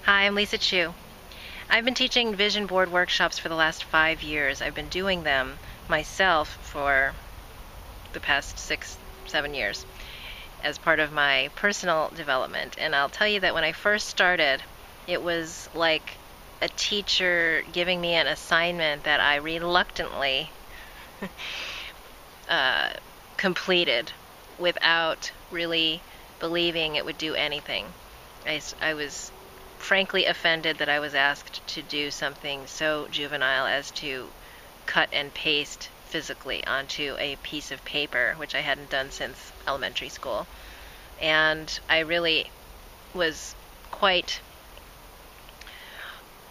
Hi, I'm Lisa Chu. I've been teaching vision board workshops for the last 5 years. I've been doing them myself for the past 6, 7 years as part of my personal development. And I'll tell you that when I first started, it was like a teacher giving me an assignment that I reluctantly completed without really believing it would do anything. I was frankly offended that I was asked to do something so juvenile as to cut and paste physically onto a piece of paper, which I hadn't done since elementary school. And I really was quite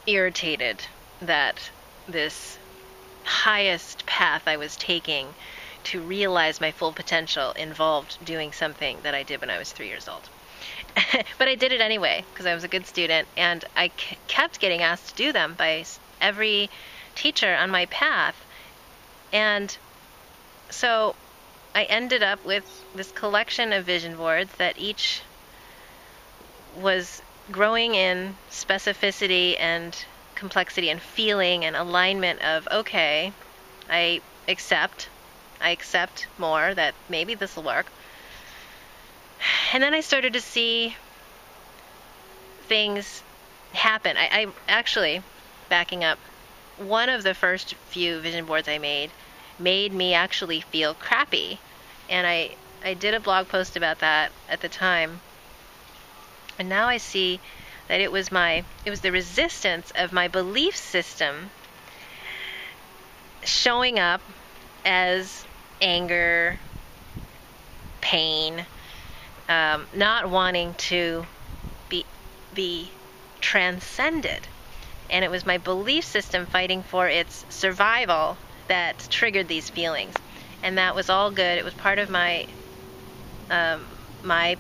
irritated that this highest path I was taking to realize my full potential involved doing something that I did when I was 3 years old. But I did it anyway because I was a good student, and I kept getting asked to do them by every teacher on my path. And so I ended up with this collection of vision boards that each was growing in specificity and complexity and feeling and alignment of, okay, I accept more that maybe this will work. And then I started to see things happen. I actually, backing up, one of the first few vision boards I made me actually feel crappy. And I did a blog post about that at the time. And now I see that it was the resistance of my belief system showing up as anger, pain, not wanting to be transcended. And it was my belief system fighting for its survival that triggered these feelings. And that was all good. It was part of my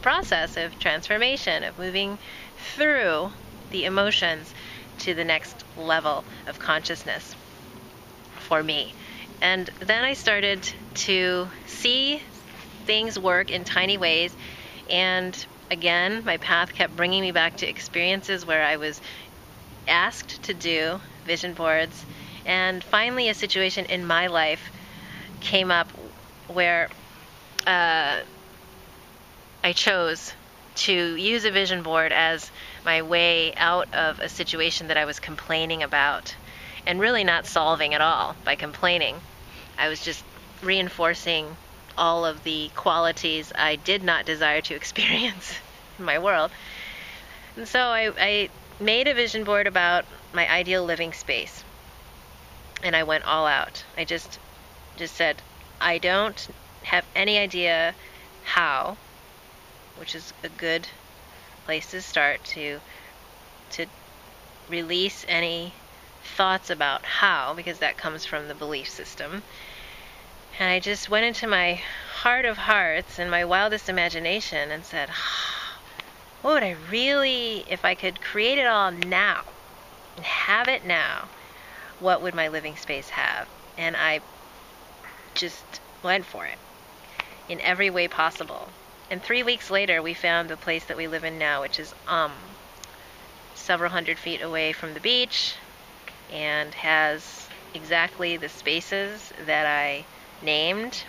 process of transformation, of moving through the emotions to the next level of consciousness for me. And then I started to see things work in tiny ways. And again, my path kept bringing me back to experiences where I was asked to do vision boards. And finally, a situation in my life came up where I chose to use a vision board as my way out of a situation that I was complaining about, and really not solving at all by complaining. I was just reinforcing all of the qualities I did not desire to experience in my world. And so I made a vision board about my ideal living space. And I went all out. I just said, I don't have any idea how, which is a good place to start to release any thoughts about how, because that comes from the belief system. And I just went into my heart of hearts and my wildest imagination and said, what would I really, if I could create it all now and have it now, what would my living space have? And I just went for it in every way possible. And 3 weeks later, we found the place that we live in now, which is several hundred feet away from the beach and has exactly the spaces that I named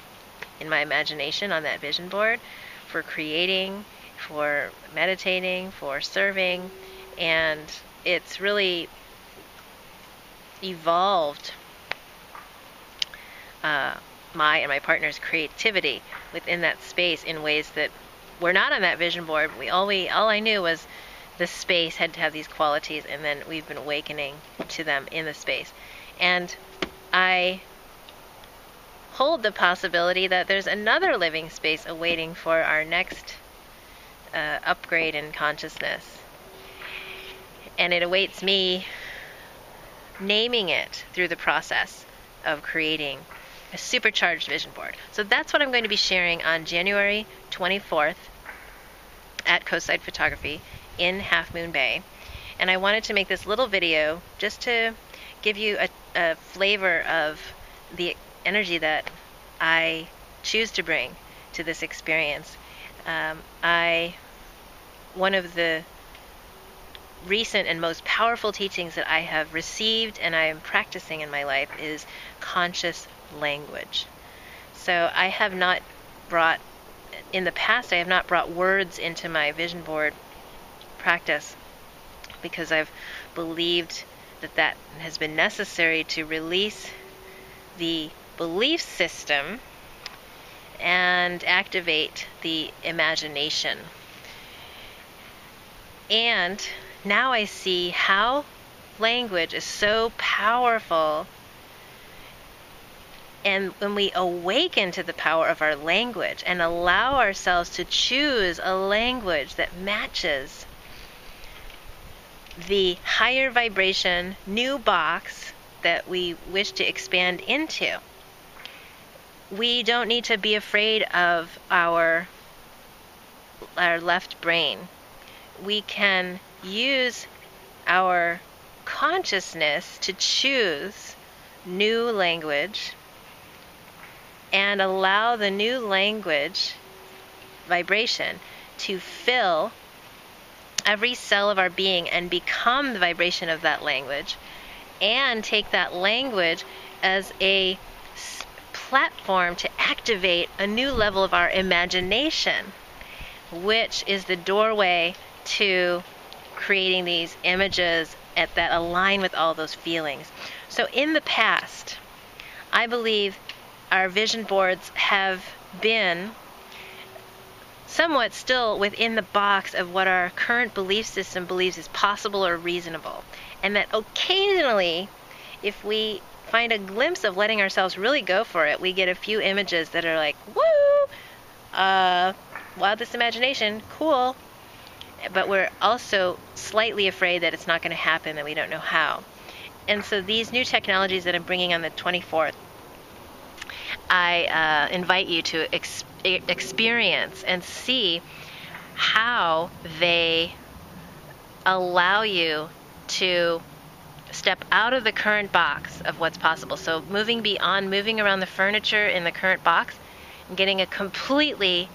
in my imagination on that vision board for creating, for meditating, for serving. And it's really evolved my and my partner's creativity within that space in ways that were not on that vision board. All I knew was the space had to have these qualities, and then we've been awakening to them in the space. And I hold the possibility that there's another living space awaiting for our next upgrade in consciousness. And it awaits me naming it through the process of creating a supercharged vision board. So that's what I'm going to be sharing on January 24th at Coastside Photography in Half Moon Bay. And I wanted to make this little video just to give you a flavor of the energy that I choose to bring to this experience. One of the recent and most powerful teachings that I have received and I am practicing in my life is conscious language. So I have not brought, in the past, I have not brought words into my vision board practice because I've believed that that has been necessary to release the belief system and activate the imagination. And now I see how language is so powerful. And when we awaken to the power of our language and allow ourselves to choose a language that matches the higher vibration new box that we wish to expand into, we don't need to be afraid of our left brain. We can use our consciousness to choose new language and allow the new language vibration to fill every cell of our being and become the vibration of that language, and take that language as a platform to activate a new level of our imagination, which is the doorway to creating these images that align with all those feelings. So in the past, I believe our vision boards have been somewhat still within the box of what our current belief system believes is possible or reasonable. And that occasionally, if we find a glimpse of letting ourselves really go for it, we get a few images that are like, woo, wow, this imagination, cool. But we're also slightly afraid that it's not going to happen, that we don't know how. And so these new technologies that I'm bringing on the 24th, I invite you to experience and see how they allow you to step out of the current box of what's possible. So moving beyond, moving around the furniture in the current box and getting a completely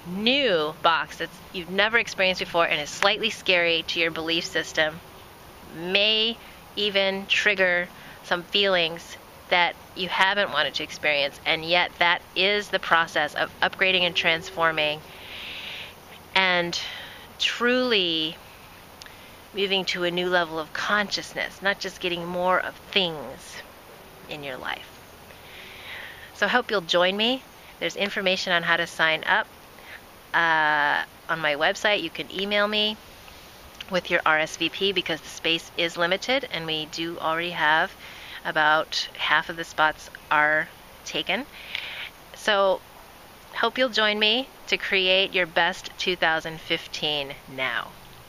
new box that you've never experienced before and is slightly scary to your belief system, may even trigger some feelings that you haven't wanted to experience, and yet that is the process of upgrading and transforming and truly moving to a new level of consciousness, not just getting more of things in your life. So I hope you'll join me. There's information on how to sign up on my website. You can email me with your RSVP because the space is limited, and we do already have about half of the spots are taken. So hope you'll join me to create your best 2015 now.